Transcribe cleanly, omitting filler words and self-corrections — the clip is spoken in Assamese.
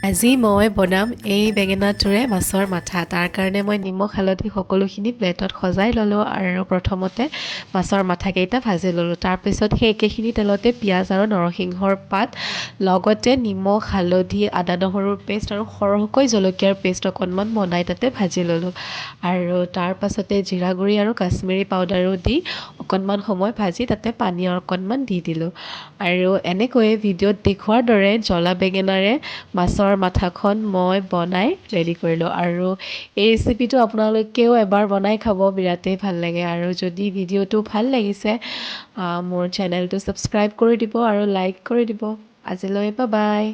আজি মই বনাম এই বেঙেনাটোৰে মাছৰ মাথা। তাৰ কাৰণে মই নিমখ হালধি সকলোখিনি প্লেটত সজাই ল'লোঁ আৰু প্ৰথমতে মাছৰ মাথাকেইটা ভাজি ল'লোঁ। তাৰপিছত সেই একেখিনি তেলতে পিঁয়াজ আৰু নৰসিংহৰ পাত লগতে নিমখ হালধি আদা নহৰুৰ পেষ্ট আৰু সৰহকৈ জলকীয়াৰ পেষ্ট অকণমান বনাই তাতে ভাজি ল'লোঁ আৰু তাৰ পাছতে জিৰা গুড়ি আৰু কাশ্মীৰী পাউডাৰো দি অকণমান সময় ভাজি তাতে পানী অকণমান দি দিলোঁ আৰু এনেকৈয়ে ভিডিঅ'ত দেখুওৱাৰ দৰে জ্বলা বেঙেনাৰে মাছৰ মাথাখন মই বনাই ৰেডি কৰিলোঁ আৰু এই ৰেচিপিটো আপোনালোকেও এবাৰ বনাই খাব, বিৰাটেই ভাল লাগে। আৰু যদি ভিডিঅ'টো ভাল লাগিছে মোৰ চেনেলটো ছাবস্ক্ৰাইব কৰি দিব আৰু লাইক কৰি দিব। আজিলৈ বাই বাই।